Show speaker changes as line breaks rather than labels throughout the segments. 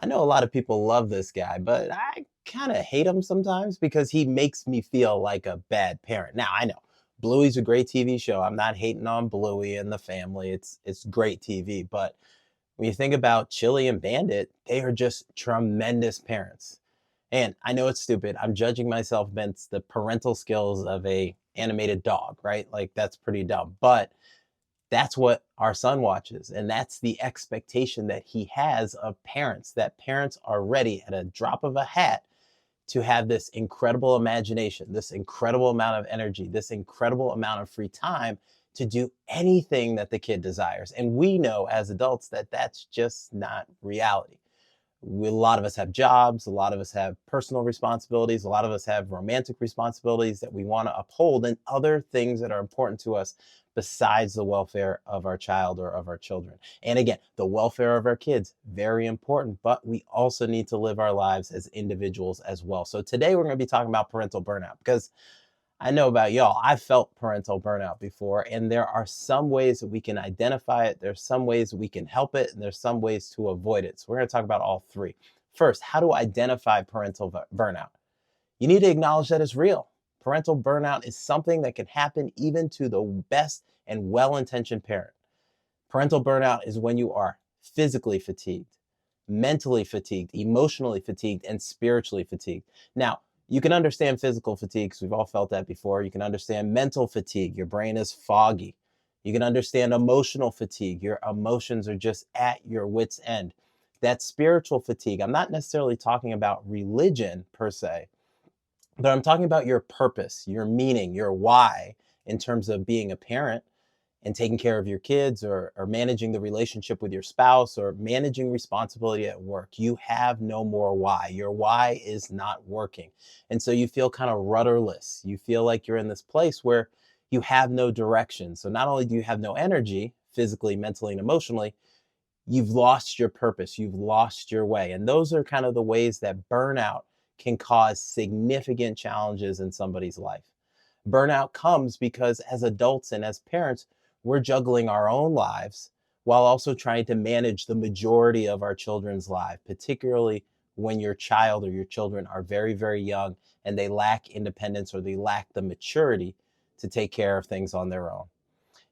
I know a lot of people love this guy, but I kind of hate him sometimes because he makes me feel like a bad parent. Now, I know Bluey's a great TV show. I'm not hating on Bluey and the family. It's great TV, but when you think about Chili and Bandit, they are just tremendous parents. And I know it's stupid. I'm judging myself against the parental skills of a animated dog, right? Like that's pretty dumb. But that's what our son watches. And that's the expectation that he has of parents, that parents are ready at a drop of a hat to have this incredible imagination, this incredible amount of energy, this incredible amount of free time to do anything that the kid desires. And we know as adults that that's just not reality. A lot of us have jobs, a lot of us have personal responsibilities, a lot of us have romantic responsibilities that we want to uphold, and other things that are important to us besides the welfare of our child or of our children. And again, the welfare of our kids, very important, but we also need to live our lives as individuals as well. So today we're going to be talking about parental burnout because I know about y'all. I've felt parental burnout before, and there are some ways that we can identify it. There's some ways we can help it, and there's some ways to avoid it. So we're going to talk about all three. First, how to identify parental burnout. You need to acknowledge that it's real. Parental burnout is something that can happen even to the best and well-intentioned parent. Parental burnout is when you are physically fatigued, mentally fatigued, emotionally fatigued, and spiritually fatigued. Now, you can understand physical fatigue because we've all felt that before. You can understand mental fatigue. Your brain is foggy. You can understand emotional fatigue. Your emotions are just at your wits' end. That spiritual fatigue, I'm not necessarily talking about religion per se, but I'm talking about your purpose, your meaning, your why in terms of being a parent and taking care of your kids or managing the relationship with your spouse or managing responsibility at work. You have no more why. Your why is not working. And so you feel kind of rudderless. You feel like you're in this place where you have no direction. So not only do you have no energy, physically, mentally, and emotionally, you've lost your purpose, you've lost your way. And those are kind of the ways that burnout can cause significant challenges in somebody's life. Burnout comes because as adults and as parents, we're juggling our own lives while also trying to manage the majority of our children's life, particularly when your child or your children are very, very young and they lack independence or they lack the maturity to take care of things on their own.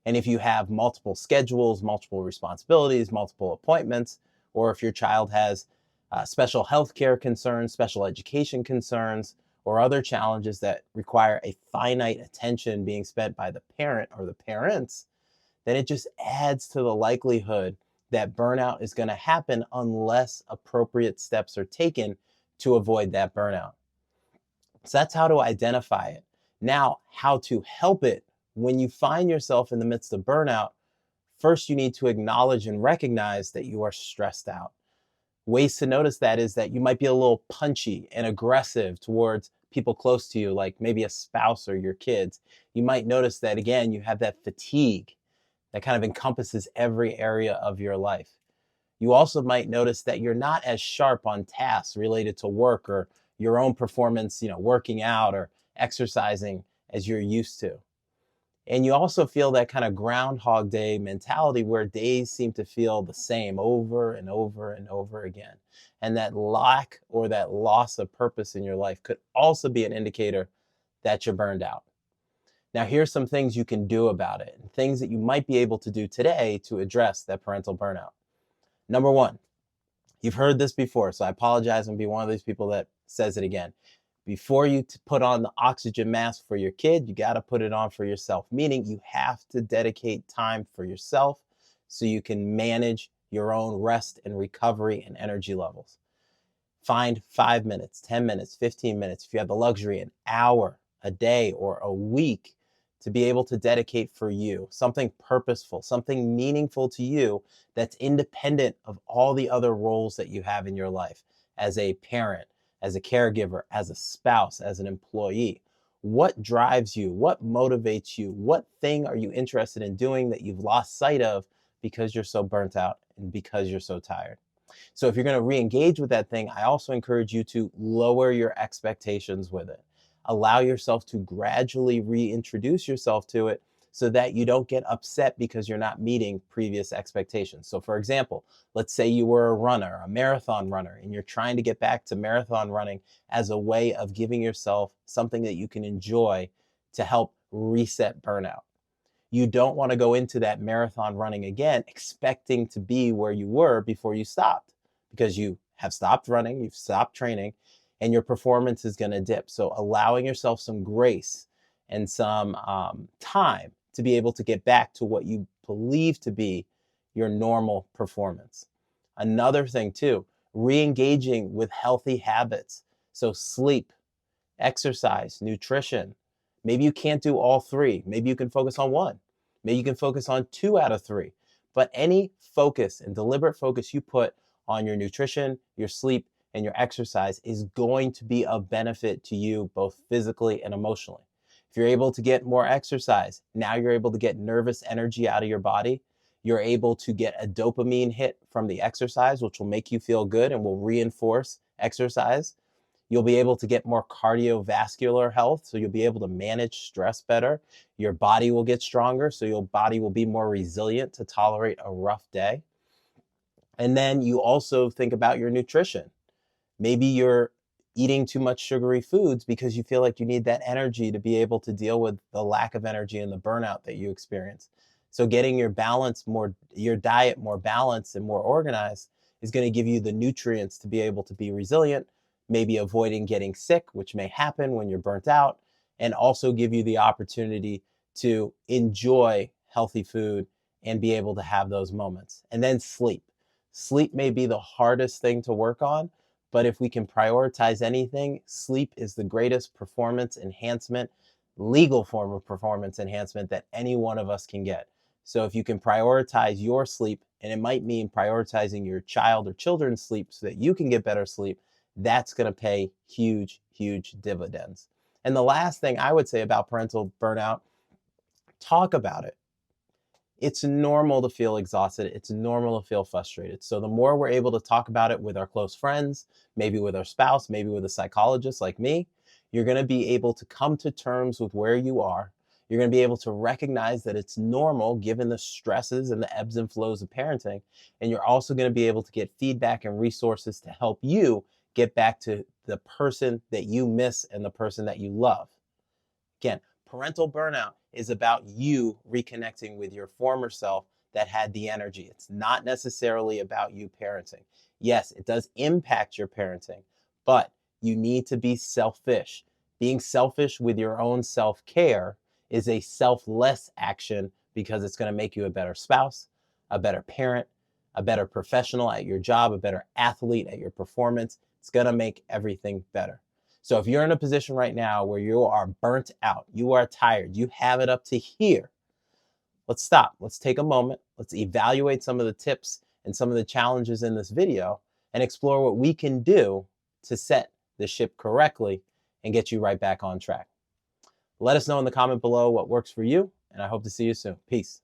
And if you have multiple schedules, multiple responsibilities, multiple appointments, or if your child has special health care concerns, special education concerns, or other challenges that require a finite attention being spent by the parent or the parents, then it just adds to the likelihood that burnout is going to happen unless appropriate steps are taken to avoid that burnout. So that's how to identify it. Now, how to help it when you find yourself in the midst of burnout. First, you need to acknowledge and recognize that you are stressed out. Ways to notice that is that you might be a little punchy and aggressive towards people close to you, like maybe a spouse or your kids. You might notice that again, you have that fatigue that kind of encompasses every area of your life. You also might notice that you're not as sharp on tasks related to work or your own performance, working out or exercising as you're used to. And you also feel that kind of Groundhog Day mentality where days seem to feel the same over and over and over again. And that lack or that loss of purpose in your life could also be an indicator that you're burned out. Now, here's some things you can do about it, and things that you might be able to do today to address that parental burnout. Number one, you've heard this before, so I apologize and be one of these people that says it again. Before you put on the oxygen mask for your kid, you got to put it on for yourself, meaning you have to dedicate time for yourself so you can manage your own rest and recovery and energy levels. Find 5 minutes, 10 minutes, 15 minutes, if you have the luxury, an hour a day or a week to be able to dedicate for you, something purposeful, something meaningful to you that's independent of all the other roles that you have in your life as a parent, as a caregiver, as a spouse, as an employee. What drives you? What motivates you? What thing are you interested in doing that you've lost sight of because you're so burnt out and because you're so tired? So if you're going to re-engage with that thing, I also encourage you to lower your expectations with it. Allow yourself to gradually reintroduce yourself to it so that you don't get upset because you're not meeting previous expectations. So, for example, let's say you were a runner, a marathon runner, and you're trying to get back to marathon running as a way of giving yourself something that you can enjoy to help reset burnout. You don't want to go into that marathon running again expecting to be where you were before you stopped, because you have stopped running, you've stopped training, and your performance is going to dip. So, allowing yourself some grace and some time to be able to get back to what you believe to be your normal performance. Another thing, too, re engaging with healthy habits. So, sleep, exercise, nutrition. Maybe you can't do all three. Maybe you can focus on one. Maybe you can focus on two out of three. But any focus and deliberate focus you put on your nutrition, your sleep, and your exercise is going to be of benefit to you both physically and emotionally. If you're able to get more exercise, now you're able to get nervous energy out of your body. You're able to get a dopamine hit from the exercise, which will make you feel good and will reinforce exercise. You'll be able to get more cardiovascular health, so you'll be able to manage stress better. Your body will get stronger, so your body will be more resilient to tolerate a rough day. And then you also think about your nutrition. Maybe you're eating too much sugary foods because you feel like you need that energy to be able to deal with the lack of energy and the burnout that you experience. So getting your diet more balanced and more organized is going to give you the nutrients to be able to be resilient, maybe avoiding getting sick, which may happen when you're burnt out, and also give you the opportunity to enjoy healthy food and be able to have those moments. And then sleep. Sleep may be the hardest thing to work on, but if we can prioritize anything, sleep is the greatest performance enhancement, legal form of performance enhancement that any one of us can get. So if you can prioritize your sleep, and it might mean prioritizing your child or children's sleep so that you can get better sleep, that's going to pay huge, huge dividends. And the last thing I would say about parental burnout, talk about it. It's normal to feel exhausted. It's normal to feel frustrated. So the more we're able to talk about it with our close friends, maybe with our spouse, maybe with a psychologist like me, you're going to be able to come to terms with where you are. You're going to be able to recognize that it's normal given the stresses and the ebbs and flows of parenting. And you're also going to be able to get feedback and resources to help you get back to the person that you miss and the person that you love. Again, parental burnout is about you reconnecting with your former self that had the energy. It's not necessarily about you parenting. Yes, it does impact your parenting, but you need to be selfish. Being selfish with your own self care is a selfless action because it's going to make you a better spouse, a better parent, a better professional at your job, a better athlete at your performance. It's going to make everything better. So if you're in a position right now where you are burnt out, you are tired, you have it up to here, let's stop. Let's take a moment. Let's evaluate some of the tips and some of the challenges in this video and explore what we can do to set the ship correctly and get you right back on track. Let us know in the comment below what works for you, and I hope to see you soon. Peace.